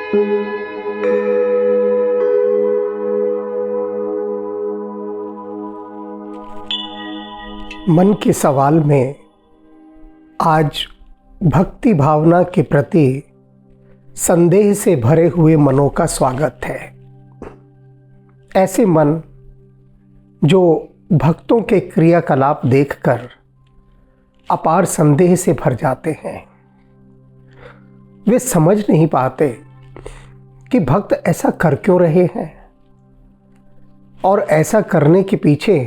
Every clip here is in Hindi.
मन के सवाल में आज भक्ति भावना के प्रति संदेह से भरे हुए मनों का स्वागत है। ऐसे मन जो भक्तों के क्रियाकलाप देखकर अपार संदेह से भर जाते हैं, वे समझ नहीं पाते कि भक्त ऐसा कर क्यों रहे हैं और ऐसा करने के पीछे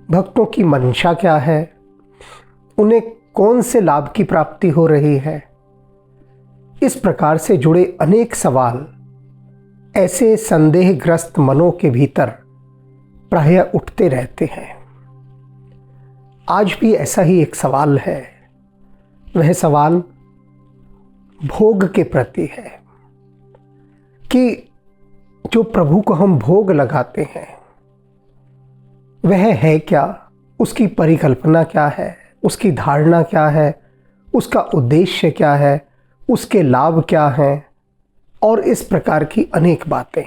भक्तों की मंशा क्या है, उन्हें कौन से लाभ की प्राप्ति हो रही है। इस प्रकार से जुड़े अनेक सवाल ऐसे संदेहग्रस्त मनों के भीतर प्रायः उठते रहते हैं। आज भी ऐसा ही एक सवाल है। वह सवाल भोग के प्रति है कि जो प्रभु को हम भोग लगाते हैं वह है क्या, उसकी परिकल्पना क्या है, उसकी धारणा क्या है, उसका उद्देश्य क्या है, उसके लाभ क्या हैं, और इस प्रकार की अनेक बातें,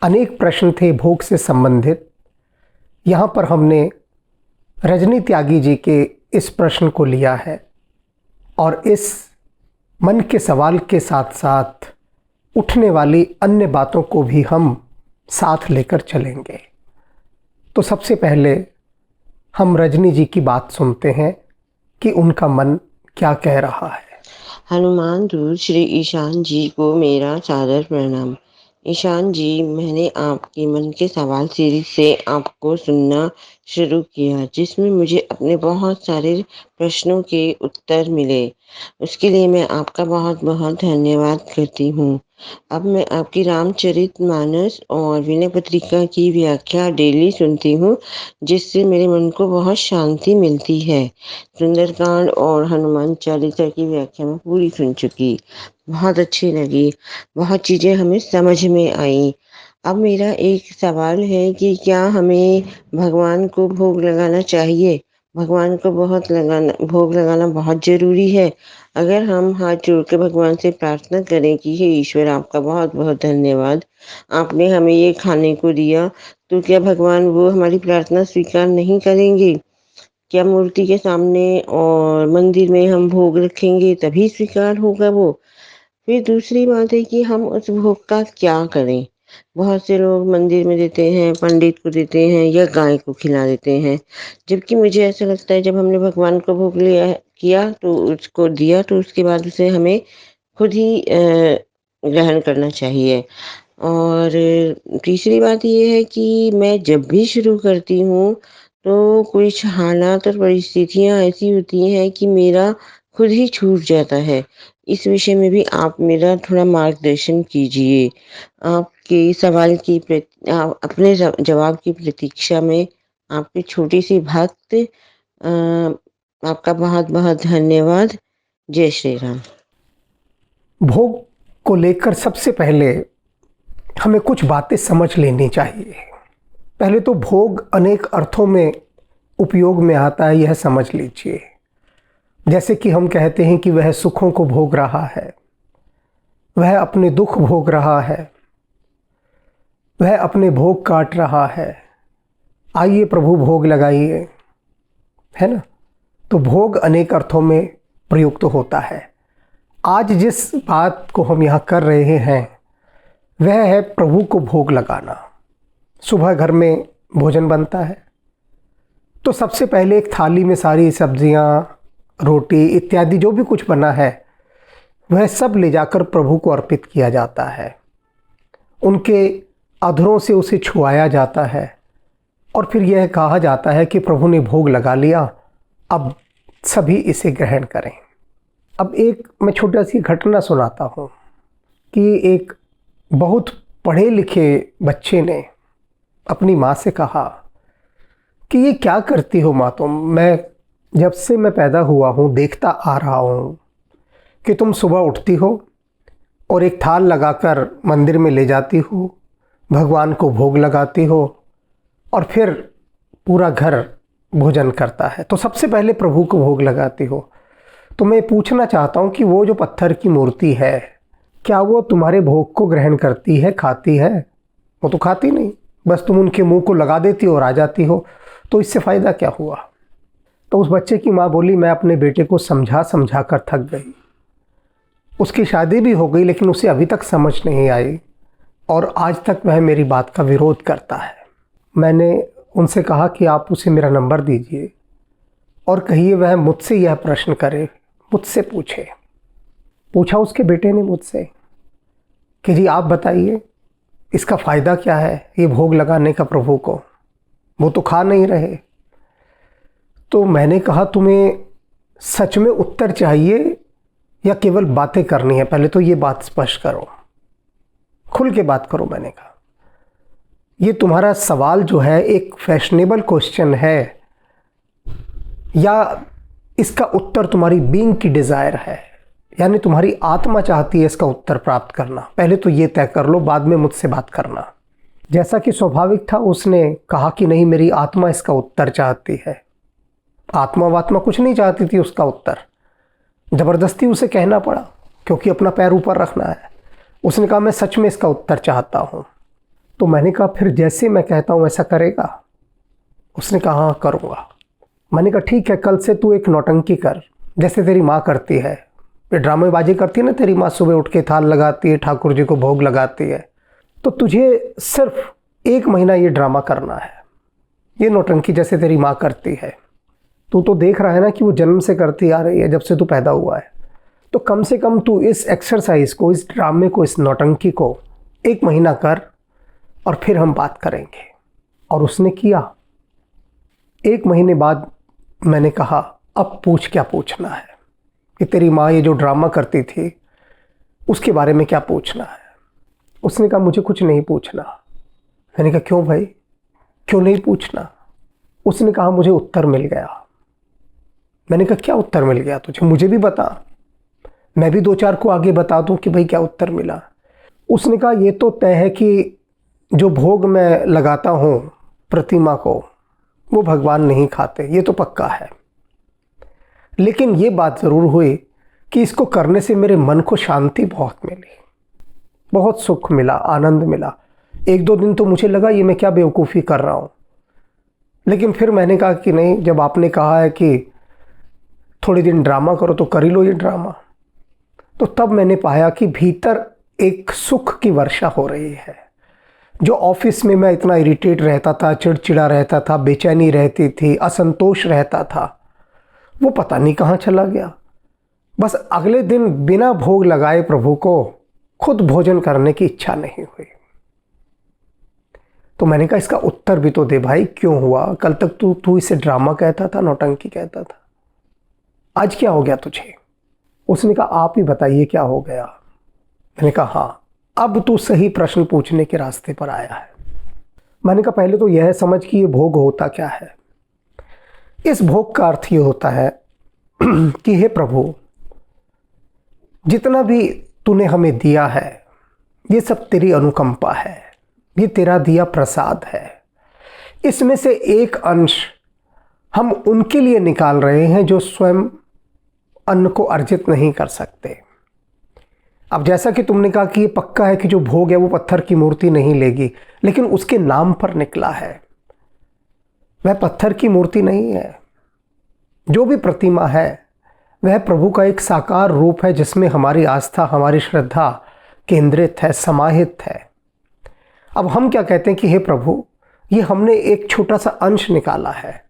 अनेक प्रश्न थे भोग से संबंधित। यहाँ पर हमने रजनी त्यागी जी के इस प्रश्न को लिया है और इस मन के सवाल के साथ साथ उठने वाली अन्य बातों को भी हम साथ लेकर चलेंगे। तो सबसे पहले हम रजनी जी की बात सुनते हैं कि उनका मन क्या कह रहा है। हनुमान दूत श्री ईशान जी को मेरा सादर प्रणाम। ईशान जी, मैंने आपकी मन के सवाल सीरीज से आपको सुनना शुरू किया, जिसमें मुझे अपने बहुत सारे प्रश्नों के उत्तर मिले। उसके लिए मैं आपका बहुत बहुत धन्यवाद करती हूँ। अब मैं आपकी रामचरितमानस और विनय पत्रिका की व्याख्या डेली सुनती हूँ, जिससे मेरे मन को बहुत शांति मिलती है। सुंदरकांड और हनुमान चालीसा की व्याख्या मैं पूरी सुन चुकी, बहुत अच्छी लगी, बहुत चीज़ें हमें समझ में आई। अब मेरा एक सवाल है कि क्या हमें भगवान को भोग लगाना चाहिए? भगवान को भोग लगाना बहुत ज़रूरी है। अगर हम हाथ जोड़ के भगवान से प्रार्थना करें कि हे ईश्वर, आपका बहुत बहुत धन्यवाद, आपने हमें ये खाने को दिया, तो क्या भगवान वो हमारी प्रार्थना स्वीकार नहीं करेंगे? क्या मूर्ति के सामने और मंदिर में हम भोग रखेंगे तभी स्वीकार होगा वो? फिर दूसरी बात है कि हम उस भोग का क्या करें? बहुत से लोग मंदिर में देते हैं, पंडित को देते हैं या गाय को खिला देते हैं, जबकि मुझे ऐसा लगता है जब हमने भगवान को भोग किया तो उसको दिया, तो उसके बाद उसे हमें खुद ही ग्रहण करना चाहिए। और तीसरी बात ये है कि मैं जब भी शुरू करती हूँ तो कुछ हालात और परिस्थितियाँ ऐसी होती हैं कि मेरा खुद ही छूट जाता है। इस विषय में भी आप मेरा थोड़ा मार्गदर्शन कीजिए। आपके सवाल की अपने जवाब की प्रतीक्षा में आपकी छोटी सी भक्त। आपका बहुत बहुत धन्यवाद। जय श्री राम। भोग को लेकर सबसे पहले हमें कुछ बातें समझ लेनी चाहिए। पहले तो भोग अनेक अर्थों में उपयोग में आता है, यह समझ लीजिए। जैसे कि हम कहते हैं कि वह सुखों को भोग रहा है, वह अपने दुख भोग रहा है, वह अपने भोग काट रहा है, आइए प्रभु भोग लगाइए, है ना। तो भोग अनेक अर्थों में प्रयुक्त होता है। आज जिस बात को हम यहाँ कर रहे हैं वह है प्रभु को भोग लगाना। सुबह घर में भोजन बनता है तो सबसे पहले एक थाली में सारी सब्जियाँ, रोटी इत्यादि जो भी कुछ बना है वह सब ले जाकर प्रभु को अर्पित किया जाता है। उनके अधरों से उसे छुआया जाता है और फिर यह कहा जाता है कि प्रभु ने भोग लगा लिया, अब सभी इसे ग्रहण करें। अब एक मैं छोटा सी घटना सुनाता हूँ कि एक बहुत पढ़े लिखे बच्चे ने अपनी माँ से कहा कि ये क्या करती हो माँ तुम, मैं जब से मैं पैदा हुआ हूँ देखता आ रहा हूँ कि तुम सुबह उठती हो और एक थाल लगाकर मंदिर में ले जाती हो, भगवान को भोग लगाती हो और फिर पूरा घर भोजन करता है। तो सबसे पहले प्रभु को भोग लगाती हो। तो मैं पूछना चाहता हूँ कि वो जो पत्थर की मूर्ति है क्या वो तुम्हारे भोग को ग्रहण करती है, खाती है? वो तो खाती नहीं, बस तुम उनके मुंह को लगा देती हो और आ जाती हो, तो इससे फ़ायदा क्या हुआ? तो उस बच्चे की माँ बोली, मैं अपने बेटे को समझा समझा कर थक गई। उसकी शादी भी हो गई लेकिन उसे अभी तक समझ नहीं आई और आज तक वह मेरी बात का विरोध करता है। मैंने उनसे कहा कि आप उसे मेरा नंबर दीजिए और कहिए वह मुझसे यह प्रश्न करे, मुझसे पूछे। पूछा उसके बेटे ने मुझसे कि जी आप बताइए, इसका फ़ायदा क्या है ये भोग लगाने का प्रभु को? वो तो खा नहीं रहे। तो मैंने कहा, तुम्हें सच में उत्तर चाहिए या केवल बातें करनी है? पहले तो ये बात स्पष्ट करो, खुल के बात करो। मैंने कहा, ये तुम्हारा सवाल जो है एक फैशनेबल क्वेश्चन है या इसका उत्तर तुम्हारी बीइंग की डिज़ायर है, यानी तुम्हारी आत्मा चाहती है इसका उत्तर प्राप्त करना? पहले तो ये तय कर लो, बाद में मुझसे बात करना। जैसा कि स्वाभाविक था, उसने कहा कि नहीं, मेरी आत्मा इसका उत्तर चाहती है। आत्मा वात्मा कुछ नहीं चाहती थी उसका उत्तर, ज़बरदस्ती उसे कहना पड़ा क्योंकि अपना पैर ऊपर रखना है। उसने कहा, मैं सच में इसका उत्तर चाहता हूँ। तो मैंने कहा, फिर जैसे मैं कहता हूँ ऐसा करेगा? उसने कहा, हाँ करूँगा। मैंने कहा, ठीक है, कल से तू एक नौटंकी कर जैसे तेरी माँ करती है। ये ड्रामेबाजी करती है ना तेरी माँ, सुबह उठ के थाल लगाती है, ठाकुर जी को भोग लगाती है। तो तुझे सिर्फ 1 महीना ये ड्रामा करना है, ये नौटंकी जैसे तेरी माँ करती है। तू तो देख रहा है ना कि वो जन्म से करती आ रही है, जब से तू पैदा हुआ है। तो कम से कम तू इस एक्सरसाइज को, इस ड्रामे को, इस नौटंकी को 1 महीना कर और फिर हम बात करेंगे। और उसने किया। 1 महीने बाद मैंने कहा, अब पूछ क्या पूछना है कि तेरी माँ ये जो ड्रामा करती थी उसके बारे में क्या पूछना है? उसने कहा, मुझे कुछ नहीं पूछना। मैंने कहा, क्यों भाई, क्यों नहीं पूछना? उसने कहा, मुझे उत्तर मिल गया। मैंने कहा, क्या उत्तर मिल गया तुझे? मुझे भी बता, मैं भी 2-4 को आगे बता दूं कि भाई क्या उत्तर मिला। उसने कहा, ये तो तय है कि जो भोग मैं लगाता हूँ प्रतिमा को वो भगवान नहीं खाते, ये तो पक्का है। लेकिन ये बात ज़रूर हुई कि इसको करने से मेरे मन को शांति बहुत मिली, बहुत सुख मिला, आनंद मिला। 1-2 दिन तो मुझे लगा ये मैं क्या बेवकूफ़ी कर रहा हूँ, लेकिन फिर मैंने कहा कि नहीं, जब आपने कहा है कि थोड़े दिन ड्रामा करो तो कर ही लो ये ड्रामा। तो तब मैंने पाया कि भीतर एक सुख की वर्षा हो रही है। जो ऑफिस में मैं इतना इरिटेट रहता था, चिड़चिड़ा रहता था, बेचैनी रहती थी, असंतोष रहता था, वो पता नहीं कहाँ चला गया। बस अगले दिन बिना भोग लगाए प्रभु को खुद भोजन करने की इच्छा नहीं हुई। तो मैंने कहा, इसका उत्तर भी तो दे भाई, क्यों हुआ? कल तक तू इसे ड्रामा कहता था, नौटंकी कहता था, आज क्या हो गया तुझे? उसने कहा, आप ही बताइए क्या हो गया। मैंने कहा, हाँ, अब तू सही प्रश्न पूछने के रास्ते पर आया है। मैंने कहा, पहले तो यह समझ कि ये भोग होता क्या है। इस भोग का अर्थ ये होता है कि हे प्रभु, जितना भी तूने हमें दिया है ये सब तेरी अनुकंपा है, ये तेरा दिया प्रसाद है। इसमें से एक अंश हम उनके लिए निकाल रहे हैं जो स्वयं अन्न को अर्जित नहीं कर सकते। अब जैसा कि तुमने कहा कि ये पक्का है कि जो भोग है वो पत्थर की मूर्ति नहीं लेगी, लेकिन उसके नाम पर निकला है, वह पत्थर की मूर्ति नहीं है। जो भी प्रतिमा है वह प्रभु का एक साकार रूप है जिसमें हमारी आस्था, हमारी श्रद्धा केंद्रित है, समाहित है। अब हम क्या कहते हैं कि हे प्रभु, ये हमने एक छोटा सा अंश निकाला है।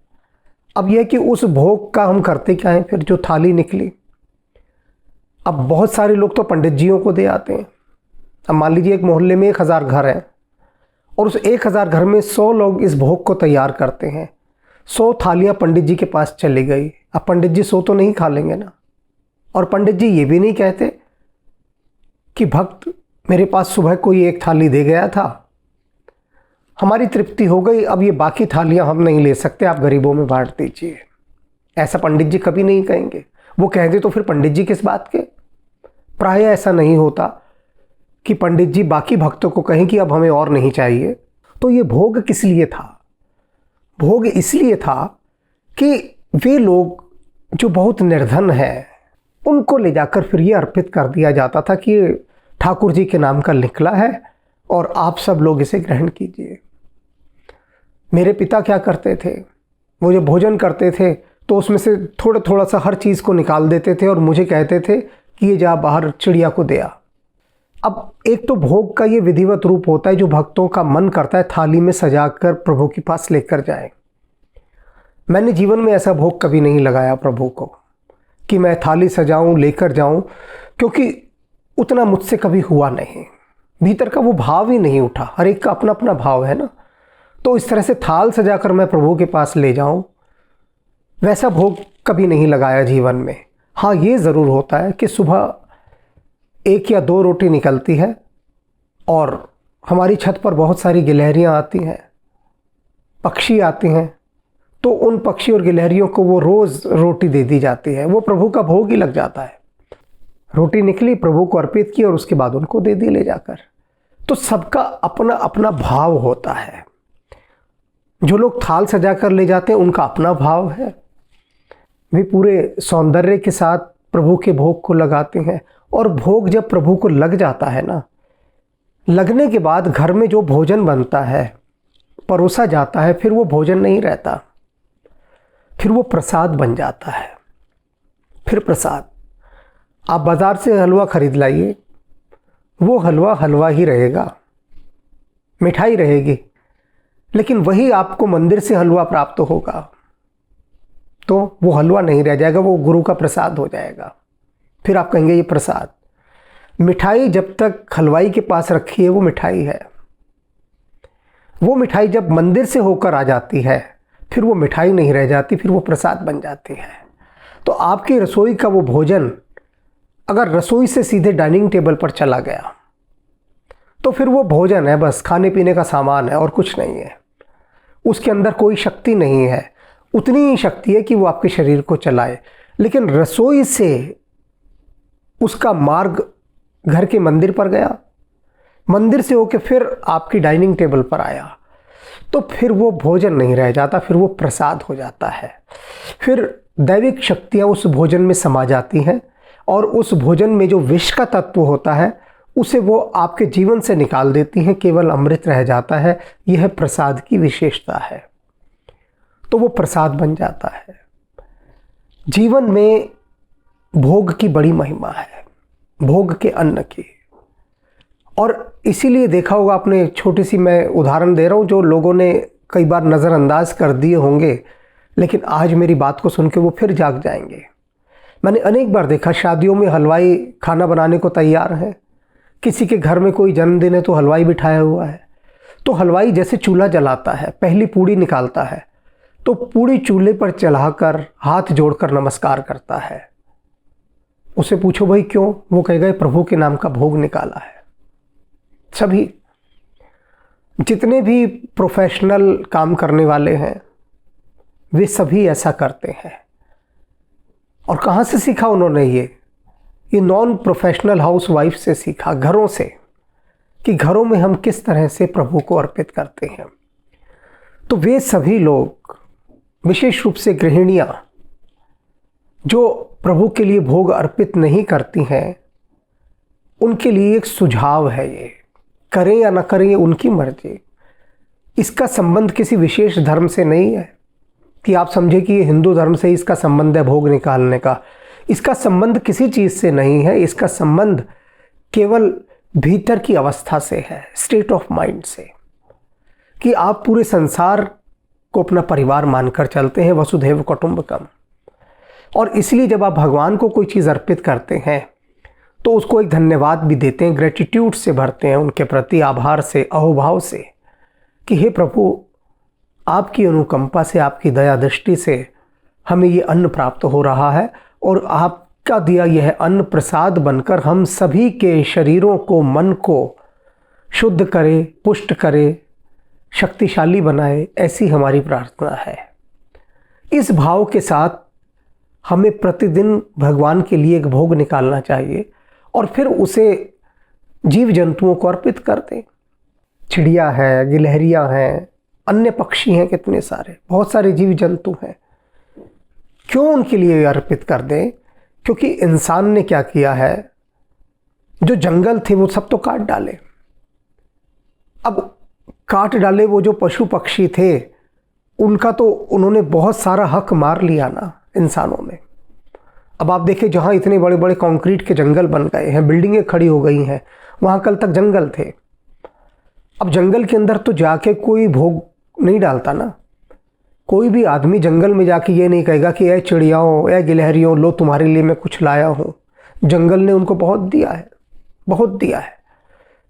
अब यह कि उस भोग का हम करते क्या हैं? फिर जो थाली निकली, अब बहुत सारे लोग तो पंडित जियों को दे आते हैं। अब मान लीजिए एक मोहल्ले में 1000 घर हैं और उस 1000 घर में 100 लोग इस भोग को तैयार करते हैं। 100 थालियां पंडित जी के पास चली गई। अब पंडित जी 100 तो नहीं खा लेंगे ना। और पंडित जी ये भी नहीं कहते कि भक्त मेरे पास सुबह कोई एक थाली दे गया था, हमारी तृप्ति हो गई, अब ये बाकी थालियां हम नहीं ले सकते, आप गरीबों में बांट दीजिए। ऐसा पंडित जी कभी नहीं कहेंगे। वो कहेंगे तो फिर पंडित जी किस बात के? प्राय ऐसा नहीं होता कि पंडित जी बाकी भक्तों को कहें कि अब हमें और नहीं चाहिए। तो ये भोग किस लिए था? भोग इसलिए था कि वे लोग जो बहुत निर्धन हैं उनको ले जाकर फिर ये अर्पित कर दिया जाता था कि ठाकुर जी के नाम का निकला है और आप सब लोग इसे ग्रहण कीजिए। मेरे पिता क्या करते थे, वो जब भोजन करते थे तो उसमें से थोड़ा थोड़ा सा हर चीज़ को निकाल देते थे और मुझे कहते थे कि ये जा बाहर चिड़िया को दे आ। अब एक तो भोग का ये विधिवत रूप होता है जो भक्तों का मन करता है थाली में सजाकर प्रभु के पास लेकर जाएं। मैंने जीवन में ऐसा भोग कभी नहीं लगाया प्रभु को कि मैं थाली सजाऊं लेकर जाऊं, क्योंकि उतना मुझसे कभी हुआ नहीं, भीतर का वो भाव ही नहीं उठा। हर एक का अपना अपना भाव है ना, तो इस तरह से थाल सजाकर मैं प्रभु के पास ले जाऊं, वैसा भोग कभी नहीं लगाया जीवन में। हाँ, ये ज़रूर होता है कि सुबह 1 या 2 रोटी निकलती है और हमारी छत पर बहुत सारी गिलहरियाँ आती हैं, पक्षी आती हैं, तो उन पक्षी और गिलहरियों को वो रोज़ रोटी दे दी जाती है, वो प्रभु का भोग ही लग जाता है। रोटी निकली, प्रभु को अर्पित की और उसके बाद उनको दे दी ले जाकर। तो सबका अपना अपना भाव होता है। जो लोग थाल सजा कर ले जाते हैं उनका अपना भाव है, वे पूरे सौंदर्य के साथ प्रभु के भोग को लगाते हैं। और भोग जब प्रभु को लग जाता है ना, लगने के बाद घर में जो भोजन बनता है, परोसा जाता है, फिर वो भोजन नहीं रहता, फिर वो प्रसाद बन जाता है। फिर प्रसाद, आप बाज़ार से हलवा खरीद लाइए, वो हलवा हलवा ही रहेगा, मिठाई रहेगी, लेकिन वही आपको मंदिर से हलवा प्राप्त होगा तो वो हलवा नहीं रह जाएगा, वो गुरु का प्रसाद हो जाएगा। फिर आप कहेंगे ये प्रसाद। मिठाई जब तक हलवाई के पास रखी है वो मिठाई है, वो मिठाई जब मंदिर से होकर आ जाती है फिर वो मिठाई नहीं रह जाती, फिर वो प्रसाद बन जाती है। तो आपकी रसोई का वो भोजन अगर रसोई से सीधे डाइनिंग टेबल पर चला गया तो फिर वो भोजन है, बस खाने पीने का सामान है और कुछ नहीं है। उसके अंदर कोई शक्ति नहीं है, उतनी ही शक्ति है कि वो आपके शरीर को चलाए। लेकिन रसोई से उसका मार्ग घर के मंदिर पर गया, मंदिर से होके फिर आपकी डाइनिंग टेबल पर आया, तो फिर वो भोजन नहीं रह जाता, फिर वो प्रसाद हो जाता है। फिर दैविक शक्तियाँ उस भोजन में समा जाती हैं और उस भोजन में जो विष का तत्व होता है उसे वो आपके जीवन से निकाल देती हैं, केवल अमृत रह जाता है। यह प्रसाद की विशेषता है, तो वो प्रसाद बन जाता है। जीवन में भोग की बड़ी महिमा है, भोग के अन्न की। और इसीलिए देखा होगा आपने, छोटी सी मैं उदाहरण दे रहा हूँ जो लोगों ने कई बार नज़रअंदाज कर दिए होंगे, लेकिन आज मेरी बात को सुन के वो फिर जाग जाएंगे। मैंने अनेक बार देखा, शादियों में हलवाई खाना बनाने को तैयार है, किसी के घर में कोई जन्मदिन है तो हलवाई बिठाया हुआ है, तो हलवाई जैसे चूल्हा जलाता है, पहली पूड़ी निकालता है तो पूड़ी चूल्हे पर चढ़ाकर हाथ जोड़कर नमस्कार करता है। उसे पूछो भाई क्यों, वो कहेगा प्रभु के नाम का भोग निकाला है। सभी जितने भी प्रोफेशनल काम करने वाले हैं वे सभी ऐसा करते हैं। और कहाँ से सीखा उन्होंने ये नॉन प्रोफेशनल हाउस वाइफ से सीखा, घरों से, कि घरों में हम किस तरह से प्रभु को अर्पित करते हैं। तो वे सभी लोग, विशेष रूप से गृहिणियाँ जो प्रभु के लिए भोग अर्पित नहीं करती हैं, उनके लिए एक सुझाव है, ये करें या ना करें ये उनकी मर्जी। इसका संबंध किसी विशेष धर्म से नहीं है कि आप समझे कि ये हिंदू धर्म से इसका संबंध है भोग निकालने का। इसका संबंध किसी चीज़ से नहीं है, इसका संबंध केवल भीतर की अवस्था से है, स्टेट ऑफ माइंड से, कि आप पूरे संसार को अपना परिवार मानकर चलते हैं, वसुधैव कुटुंबकम। और इसलिए जब आप भगवान को कोई चीज़ अर्पित करते हैं तो उसको एक धन्यवाद भी देते हैं, ग्रेटिट्यूड से भरते हैं, उनके प्रति आभार से, अहोभाव से, कि हे प्रभु, आपकी अनुकंपा से, आपकी दया दृष्टि से हमें ये अन्न प्राप्त हो रहा है और आपका दिया यह अन्न प्रसाद बनकर हम सभी के शरीरों को, मन को शुद्ध करे, पुष्ट करे, शक्तिशाली बनाए, ऐसी हमारी प्रार्थना है। इस भाव के साथ हमें प्रतिदिन भगवान के लिए एक भोग निकालना चाहिए और फिर उसे जीव जंतुओं को अर्पित कर दें। चिड़िया है, गिलहरियाँ हैं, अन्य पक्षी हैं, कितने सारे, बहुत सारे जीव जंतु हैं। क्यों उनके लिए अर्पित कर दें? क्योंकि इंसान ने क्या किया है, जो जंगल थे वो सब तो काट डाले। अब काट डाले वो जो पशु पक्षी थे उनका तो उन्होंने बहुत सारा हक मार लिया ना इंसानों ने। अब आप देखिए, जहाँ इतने बड़े बड़े कंक्रीट के जंगल बन गए हैं, बिल्डिंगें खड़ी हो गई हैं, वहाँ कल तक जंगल थे। अब जंगल के अंदर तो जाके कोई भोग नहीं डालता ना। कोई भी आदमी जंगल में जाके ये नहीं कहेगा कि ए चिड़ियाओं, ए गिलहरियों, लो तुम्हारे लिए मैं कुछ लाया हूँ। जंगल ने उनको बहुत दिया है, बहुत दिया है।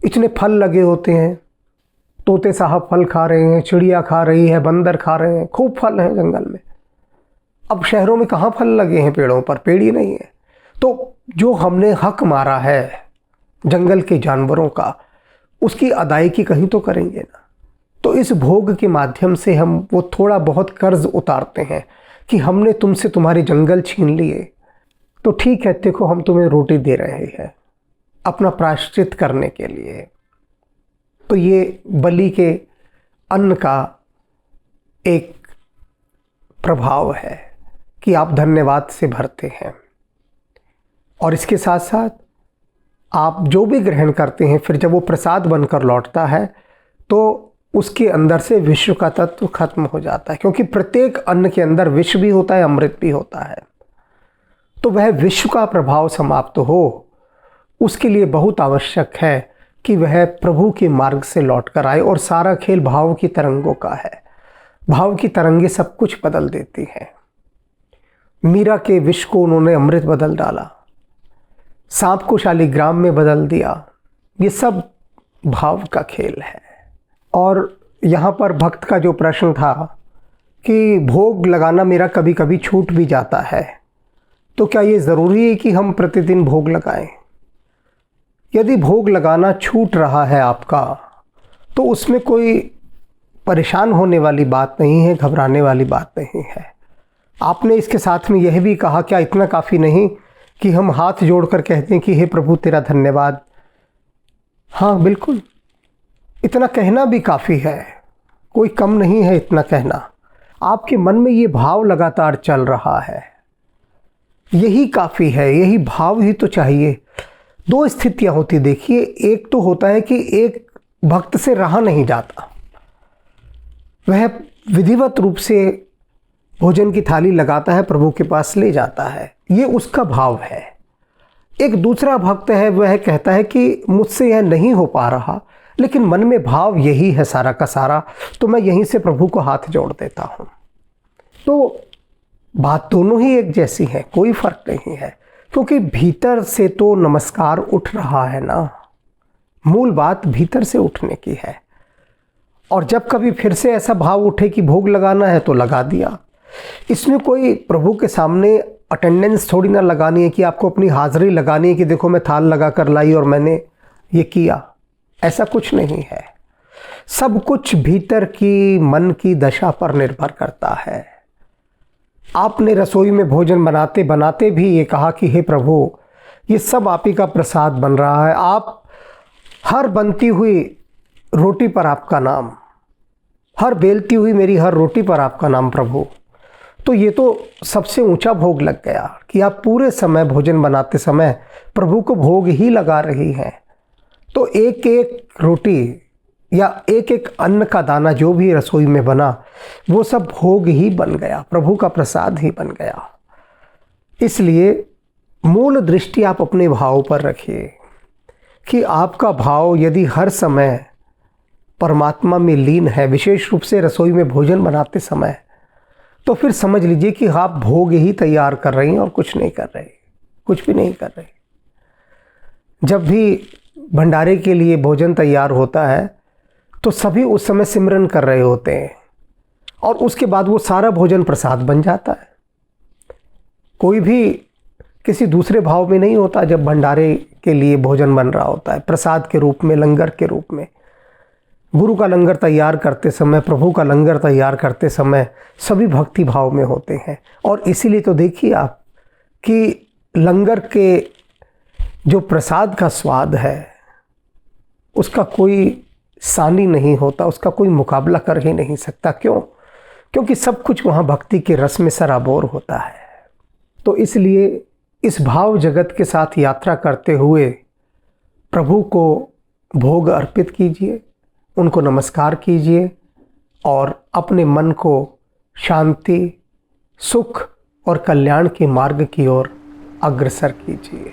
इतने फल लगे होते हैं, तोते साहब फल खा रहे हैं, चिड़िया खा रही है, बंदर खा रहे हैं, खूब फल हैं जंगल में। अब शहरों में कहाँ फल लगे हैं पेड़ों पर? पेड़ ही नहीं है। तो जो हमने हक मारा है जंगल के जानवरों का, उसकी अदायगी कहीं तो करेंगे ना। तो इस भोग के माध्यम से हम वो थोड़ा बहुत कर्ज उतारते हैं कि हमने तुमसे तुम्हारे जंगल छीन लिए, तो ठीक है, देखो हम तुम्हें रोटी दे रहे हैं अपना प्रायश्चित करने के लिए। तो ये बलि के अन्न का एक प्रभाव है कि आप धन्यवाद से भरते हैं। और इसके साथ साथ आप जो भी ग्रहण करते हैं, फिर जब वो प्रसाद बनकर लौटता है तो उसके अंदर से विश्व का तत्व खत्म हो जाता है, क्योंकि प्रत्येक अन्न के अंदर विष भी होता है, अमृत भी होता है। तो वह विश्व का प्रभाव समाप्त हो, उसके लिए बहुत आवश्यक है कि वह प्रभु के मार्ग से लौट कर आए। और सारा खेल भाव की तरंगों का है। भाव की तरंगे सब कुछ बदल देती हैं। मीरा के विष को उन्होंने अमृत बदल डाला, सांप को शालिग्राम में बदल दिया। ये सब भाव का खेल है। और यहाँ पर भक्त का जो प्रश्न था कि भोग लगाना मेरा कभी कभी छूट भी जाता है, तो क्या ये ज़रूरी है कि हम प्रतिदिन भोग लगाएं? यदि भोग लगाना छूट रहा है आपका, तो उसमें कोई परेशान होने वाली बात नहीं है, घबराने वाली बात नहीं है। आपने इसके साथ में यह भी कहा, क्या इतना काफ़ी नहीं कि हम हाथ जोड़कर कहते हैं कि हे प्रभु तेरा धन्यवाद? हाँ बिल्कुल, इतना कहना भी काफ़ी है, कोई कम नहीं है इतना कहना। आपके मन में ये भाव लगातार चल रहा है, यही काफ़ी है, यही भाव ही तो चाहिए। दो स्थितियां होती देखिए, एक तो होता है कि एक भक्त से रहा नहीं जाता, वह विधिवत रूप से भोजन की थाली लगाता है, प्रभु के पास ले जाता है, ये उसका भाव है। एक दूसरा भक्त है, वह कहता है कि मुझसे यह नहीं हो पा रहा, लेकिन मन में भाव यही है सारा का सारा, तो मैं यहीं से प्रभु को हाथ जोड़ देता हूँ। तो बात दोनों ही एक जैसी है, कोई फर्क नहीं है, क्योंकि भीतर से तो नमस्कार उठ रहा है ना। मूल बात भीतर से उठने की है। और जब कभी फिर से ऐसा भाव उठे कि भोग लगाना है तो लगा दिया। इसमें कोई प्रभु के सामने अटेंडेंस थोड़ी ना लगानी है कि आपको अपनी हाजिरी लगानी है कि देखो मैं थाल लगा कर लाई और मैंने ये किया, ऐसा कुछ नहीं है। सब कुछ भीतर की मन की दशा पर निर्भर करता है। आपने रसोई में भोजन बनाते बनाते भी ये कहा कि हे प्रभु, ये सब आप ही का प्रसाद बन रहा है, आप हर बनती हुई रोटी पर आपका नाम, हर बेलती हुई मेरी हर रोटी पर आपका नाम प्रभु। तो ये तो सबसे ऊंचा भोग लग गया कि आप पूरे समय भोजन बनाते समय प्रभु को भोग ही लगा रही हैं। तो एक एक रोटी या एक एक अन्न का दाना जो भी रसोई में बना, वो सब भोग ही बन गया, प्रभु का प्रसाद ही बन गया। इसलिए मूल दृष्टि आप अपने भाव पर रखिए कि आपका भाव यदि हर समय परमात्मा में लीन है, विशेष रूप से रसोई में भोजन बनाते समय, तो फिर समझ लीजिए कि आप भोग ही तैयार कर रही हैं और कुछ नहीं कर रहे, कुछ भी नहीं कर रहे। जब भी भंडारे के लिए भोजन तैयार होता है तो सभी उस समय सिमरन कर रहे होते हैं और उसके बाद वो सारा भोजन प्रसाद बन जाता है। कोई भी किसी दूसरे भाव में नहीं होता जब भंडारे के लिए भोजन बन रहा होता है, प्रसाद के रूप में, लंगर के रूप में। गुरु का लंगर तैयार करते समय, प्रभु का लंगर तैयार करते समय सभी भक्ति भाव में होते हैं। और इसीलिए तो देखिए आप कि लंगर के जो प्रसाद का स्वाद है उसका कोई सानी नहीं होता, उसका कोई मुकाबला कर ही नहीं सकता। क्यों? क्योंकि सब कुछ वहाँ भक्ति के रस में सराबोर होता है। तो इसलिए इस भाव जगत के साथ यात्रा करते हुए प्रभु को भोग अर्पित कीजिए, उनको नमस्कार कीजिए और अपने मन को शांति, सुख और कल्याण के मार्ग की ओर अग्रसर कीजिए।